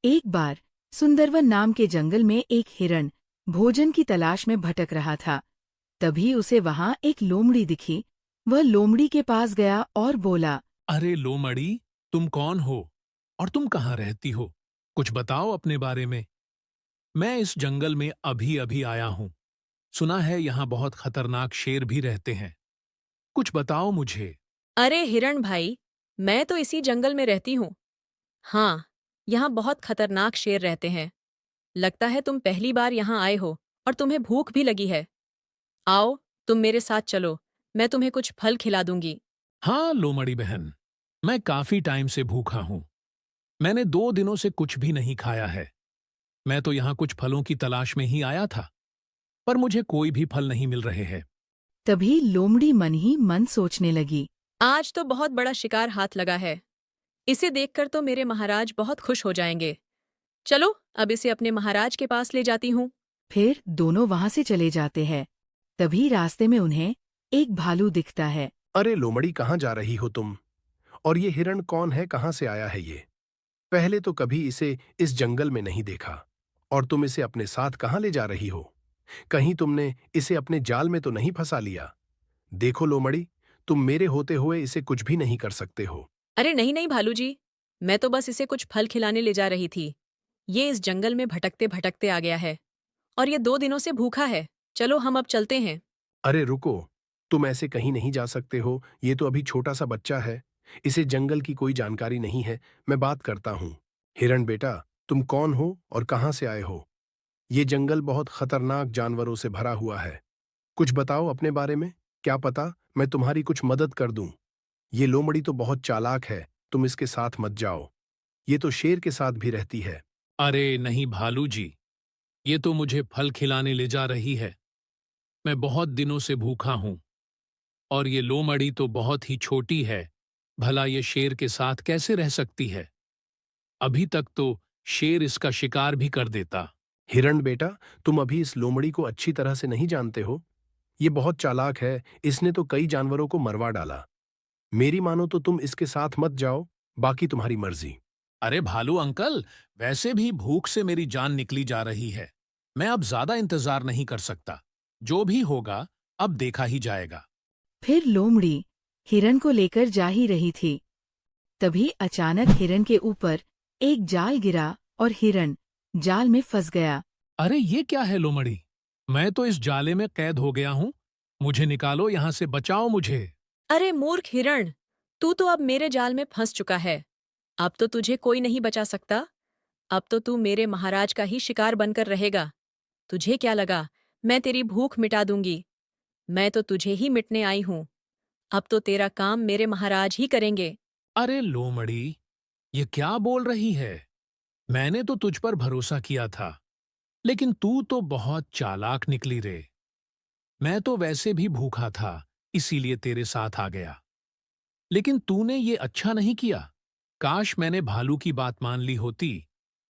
एक बार सुंदरवन नाम के जंगल में एक हिरण भोजन की तलाश में भटक रहा था। तभी उसे वहां एक लोमड़ी दिखी। वह लोमड़ी के पास गया और बोला, अरे लोमड़ी, तुम कौन हो और तुम कहाँ रहती हो? कुछ बताओ अपने बारे में। मैं इस जंगल में अभी अभी आया हूँ। सुना है यहाँ बहुत खतरनाक शेर भी रहते हैं। कुछ बताओ मुझे। अरे हिरण भाई, मैं तो इसी जंगल में रहती हूँ। हाँ, यहाँ बहुत खतरनाक शेर रहते हैं। लगता है तुम पहली बार यहाँ आए हो और तुम्हें भूख भी लगी है। आओ, तुम मेरे साथ चलो, मैं तुम्हें कुछ फल खिला दूंगी। हाँ लोमड़ी बहन, मैं काफी टाइम से भूखा हूँ। मैंने 2 दिनों से कुछ भी नहीं खाया है। मैं तो यहाँ कुछ फलों की तलाश में ही आया था, पर मुझे कोई भी फल नहीं मिल रहे हैं। तभी लोमड़ी मन ही मन सोचने लगी। आज तो बहुत बड़ा शिकार हाथ लगा है। इसे देखकर तो मेरे महाराज बहुत खुश हो जाएंगे। चलो, अब इसे अपने महाराज के पास ले जाती हूँ। फिर दोनों वहां से चले जाते हैं। तभी रास्ते में उन्हें एक भालू दिखता है। अरे लोमड़ी, कहाँ जा रही हो तुम? और ये हिरण कौन है, कहाँ से आया है ये? पहले तो कभी इसे इस जंगल में नहीं देखा। और तुम इसे अपने साथ कहाँ ले जा रही हो? कहीं तुमने इसे अपने जाल में तो नहीं फंसा लिया? देखो लोमड़ी, तुम मेरे होते हुए इसे कुछ भी नहीं कर सकते हो। अरे नहीं नहीं भालू जी, मैं तो बस इसे कुछ फल खिलाने ले जा रही थी। ये इस जंगल में भटकते भटकते आ गया है और ये 2 दिनों से भूखा है। चलो हम अब चलते हैं। अरे रुको, तुम ऐसे कहीं नहीं जा सकते हो। ये तो अभी छोटा सा बच्चा है। इसे जंगल की कोई जानकारी नहीं है। मैं बात करता हूँ। हिरण बेटा, तुम कौन हो और कहाँ से आए हो? ये जंगल बहुत खतरनाक जानवरों से भरा हुआ है। कुछ बताओ अपने बारे में। क्या पता मैं तुम्हारी कुछ मदद कर दूं। ये लोमड़ी तो बहुत चालाक है। तुम इसके साथ मत जाओ। ये तो शेर के साथ भी रहती है। अरे नहीं भालू जी, ये तो मुझे फल खिलाने ले जा रही है। मैं बहुत दिनों से भूखा हूँ और ये लोमड़ी तो बहुत ही छोटी है। भला ये शेर के साथ कैसे रह सकती है? अभी तक तो शेर इसका शिकार भी कर देता। हिरण बेटा, तुम अभी इस लोमड़ी को अच्छी तरह से नहीं जानते हो। ये बहुत चालाक है। इसने तो कई जानवरों को मरवा डाला। मेरी मानो तो तुम इसके साथ मत जाओ। बाकी तुम्हारी मर्जी। अरे भालू अंकल, वैसे भी भूख से मेरी जान निकली जा रही है। मैं अब ज्यादा इंतजार नहीं कर सकता। जो भी होगा अब देखा ही जाएगा। फिर लोमड़ी हिरण को लेकर जा ही रही थी। तभी अचानक हिरण के ऊपर एक जाल गिरा और हिरण जाल में फंस गया। अरे ये क्या है लोमड़ी? मैं तो इस जाले में कैद हो गया हूँ। मुझे निकालो यहाँ से, बचाओ मुझे। अरे मूर्ख हिरण, तू तो अब मेरे जाल में फंस चुका है। अब तो तुझे कोई नहीं बचा सकता। अब तो तू मेरे महाराज का ही शिकार बनकर रहेगा। तुझे क्या लगा मैं तेरी भूख मिटा दूंगी? मैं तो तुझे ही मिटने आई हूँ। अब तो तेरा काम मेरे महाराज ही करेंगे। अरे लोमड़ी, ये क्या बोल रही है? मैंने तो तुझ पर भरोसा किया था, लेकिन तू तो बहुत चालाक निकली रे। मैं तो वैसे भी भूखा था, इसीलिए तेरे साथ आ गया। लेकिन तूने ये अच्छा नहीं किया। काश मैंने भालू की बात मान ली होती,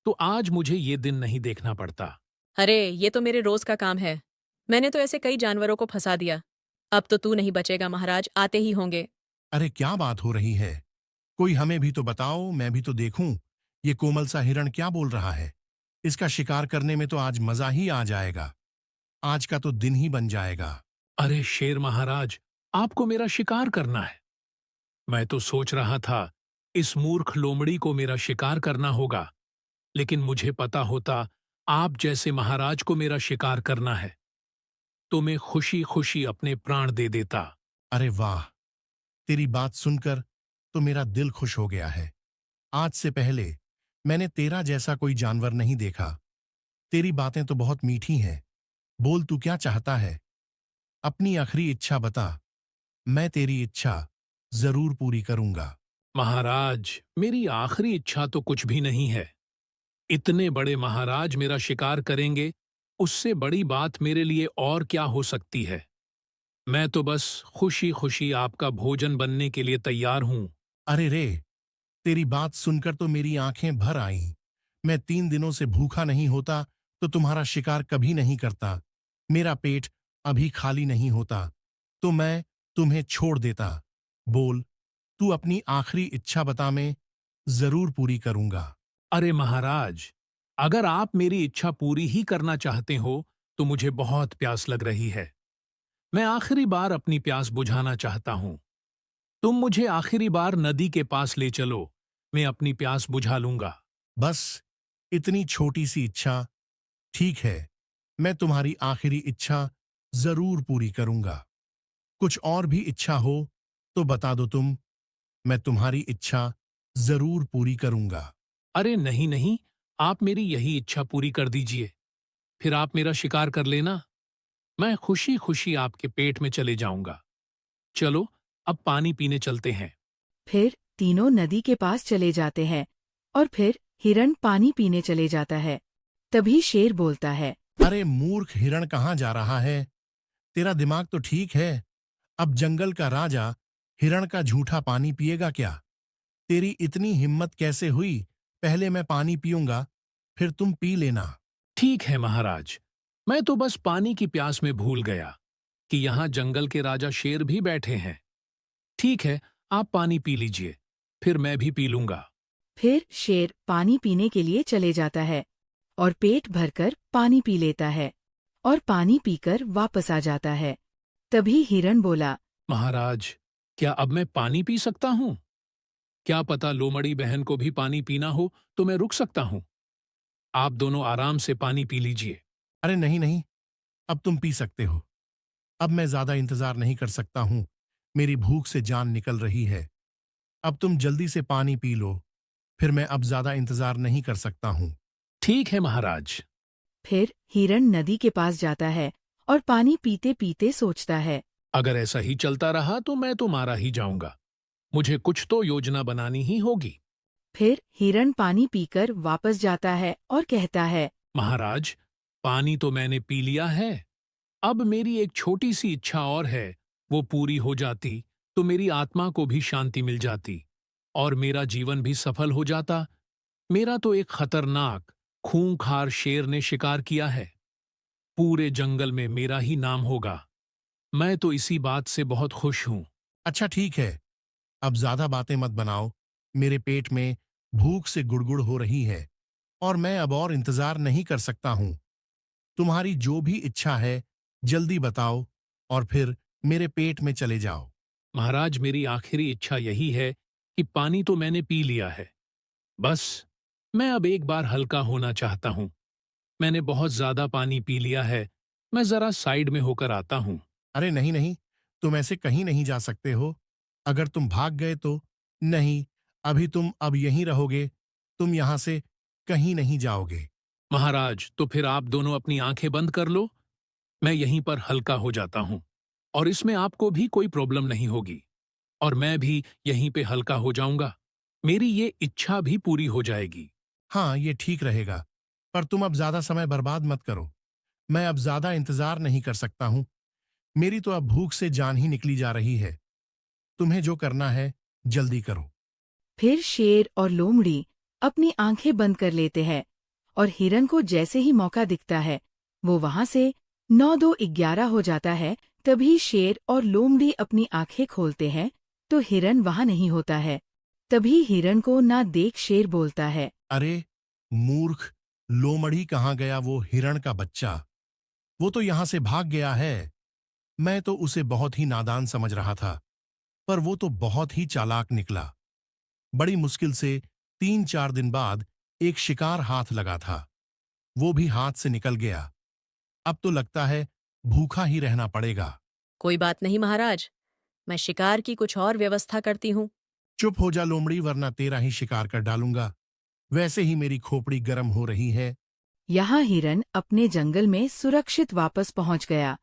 तो आज मुझे ये दिन नहीं देखना पड़ता। अरे ये तो मेरे रोज का काम है। मैंने तो ऐसे कई जानवरों को फंसा दिया। अब तो तू नहीं बचेगा, महाराज आते ही होंगे। अरे क्या बात हो रही है? कोई हमें भी तो बताओ, मैं भी तो देखूं। ये कोमल सा हिरण क्या बोल रहा है? इसका शिकार करने में तो आज मजा ही आ जाएगा। आज का तो दिन ही बन जाएगा। अरे शेर महाराज, आपको मेरा शिकार करना है? मैं तो सोच रहा था इस मूर्ख लोमड़ी को मेरा शिकार करना होगा, लेकिन मुझे पता होता आप जैसे महाराज को मेरा शिकार करना है तो मैं खुशी खुशी अपने प्राण दे देता। अरे वाह, तेरी बात सुनकर तो मेरा दिल खुश हो गया है। आज से पहले मैंने तेरा जैसा कोई जानवर नहीं देखा। तेरी बातें तो बहुत मीठी हैं। बोल, तू क्या चाहता है? अपनी आखिरी इच्छा बता। मैं तेरी इच्छा जरूर पूरी करूंगा। महाराज, मेरी आखिरी इच्छा तो कुछ भी नहीं है। इतने बड़े महाराज मेरा शिकार करेंगे, उससे बड़ी बात मेरे लिए और क्या हो सकती है। मैं तो बस खुशी खुशी आपका भोजन बनने के लिए तैयार हूं। अरे रे, तेरी बात सुनकर तो मेरी आंखें भर आईं। मैं 3 दिनों से भूखा नहीं होता तो तुम्हारा शिकार कभी नहीं करता। मेरा पेट अभी खाली नहीं होता तो मैं तुम्हें छोड़ देता। बोल, तू अपनी आखिरी इच्छा बता, मैं जरूर पूरी करूंगा। अरे महाराज, अगर आप मेरी इच्छा पूरी ही करना चाहते हो तो मुझे बहुत प्यास लग रही है। मैं आखिरी बार अपनी प्यास बुझाना चाहता हूं। तुम मुझे आखिरी बार नदी के पास ले चलो, मैं अपनी प्यास बुझा लूंगा। बस इतनी छोटी सी इच्छा। ठीक है, मैं तुम्हारी आखिरी इच्छा जरूर पूरी करूंगा। कुछ और भी इच्छा हो तो बता दो तुम, मैं तुम्हारी इच्छा जरूर पूरी करूंगा। अरे नहीं नहीं, आप मेरी यही इच्छा पूरी कर दीजिए, फिर आप मेरा शिकार कर लेना। मैं खुशी खुशी आपके पेट में चले जाऊंगा। चलो, अब पानी पीने चलते हैं। फिर तीनों नदी के पास चले जाते हैं और फिर हिरण पानी पीने चले जाता है। तभी शेर बोलता है, अरे मूर्ख हिरण, कहाँ जा रहा है? तेरा दिमाग तो ठीक है। अब जंगल का राजा हिरण का झूठा पानी पिएगा क्या? तेरी इतनी हिम्मत कैसे हुई? पहले मैं पानी पीऊंगा, फिर तुम पी लेना। ठीक है महाराज, मैं तो बस पानी की प्यास में भूल गया कि यहाँ जंगल के राजा शेर भी बैठे हैं। ठीक है, आप पानी पी लीजिए, फिर मैं भी पी लूंगा। फिर शेर पानी पीने के लिए चले जाता है और पेट भरकर पानी पी लेता है और पानी पीकर वापस आ जाता है। तभी हिरण बोला, महाराज, क्या अब मैं पानी पी सकता हूँ? क्या पता लोमड़ी बहन को भी पानी पीना हो तो मैं रुक सकता हूँ। आप दोनों आराम से पानी पी लीजिए। अरे नहीं नहीं, अब तुम पी सकते हो। अब मैं ज्यादा इंतजार नहीं कर सकता हूं। मेरी भूख से जान निकल रही है। अब तुम जल्दी से पानी पी लो, फिर मैं अब ज्यादा इंतजार नहीं कर सकता हूं। ठीक है महाराज। फिर हिरण नदी के पास जाता है और पानी पीते पीते सोचता है, अगर ऐसा ही चलता रहा तो मैं तो मारा ही जाऊंगा। मुझे कुछ तो योजना बनानी ही होगी। फिर हिरण पानी पीकर वापस जाता है और कहता है, महाराज, पानी तो मैंने पी लिया है। अब मेरी एक छोटी सी इच्छा और है, वो पूरी हो जाती तो मेरी आत्मा को भी शांति मिल जाती और मेरा जीवन भी सफल हो जाता। मेरा तो एक खतरनाक खूंखार शेर ने शिकार किया है। पूरे जंगल में मेरा ही नाम होगा। मैं तो इसी बात से बहुत खुश हूं। अच्छा ठीक है, अब ज्यादा बातें मत बनाओ। मेरे पेट में भूख से गुड़गुड़ हो रही है और मैं अब और इंतजार नहीं कर सकता हूं। तुम्हारी जो भी इच्छा है जल्दी बताओ और फिर मेरे पेट में चले जाओ। महाराज, मेरी आखिरी इच्छा यही है कि पानी तो मैंने पी लिया है। बस मैं अब एक बार हल्का होना चाहता हूं। मैंने बहुत ज्यादा पानी पी लिया है। मैं जरा साइड में होकर आता हूं। अरे नहीं नहीं, तुम ऐसे कहीं नहीं जा सकते हो। अगर तुम भाग गए तो? नहीं, अभी तुम अब यहीं रहोगे। तुम यहां से कहीं नहीं जाओगे। महाराज, तो फिर आप दोनों अपनी आंखें बंद कर लो। मैं यहीं पर हल्का हो जाता हूं और इसमें आपको भी कोई प्रॉब्लम नहीं होगी और मैं भी यहीं पे हल्का हो जाऊंगा। मेरी ये इच्छा भी पूरी हो जाएगी। हाँ, ये ठीक रहेगा, पर तुम अब ज्यादा समय बर्बाद मत करो। मैं अब ज्यादा इंतजार नहीं कर सकता हूं। मेरी तो अब भूख से जान ही निकली जा रही है। तुम्हें जो करना है जल्दी करो। फिर शेर और लोमड़ी अपनी आंखें बंद कर लेते हैं और हिरण को जैसे ही मौका दिखता है वो वहां से 9-2-11 हो जाता है। तभी शेर और लोमड़ी अपनी आंखें खोलते हैं तो हिरण वहां नहीं होता है। तभी हिरण को ना देख शेर बोलता है, अरे मूर्ख, लोमड़ी कहाँ गया वो हिरण का बच्चा? वो तो यहां से भाग गया है। मैं तो उसे बहुत ही नादान समझ रहा था, पर वो तो बहुत ही चालाक निकला। बड़ी मुश्किल से 3-4 दिन बाद एक शिकार हाथ लगा था, वो भी हाथ से निकल गया। अब तो लगता है भूखा ही रहना पड़ेगा। कोई बात नहीं महाराज, मैं शिकार की कुछ और व्यवस्था करती हूँ। चुप हो जा लोमड़ी, वरना तेरा ही शिकार कर डालूंगा। वैसे ही मेरी खोपड़ी गर्म हो रही है। यहाँ हिरण अपने जंगल में सुरक्षित वापस पहुंच गया।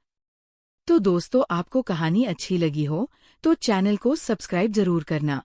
तो दोस्तों, आपको कहानी अच्छी लगी हो तो चैनल को सब्सक्राइब जरूर करना।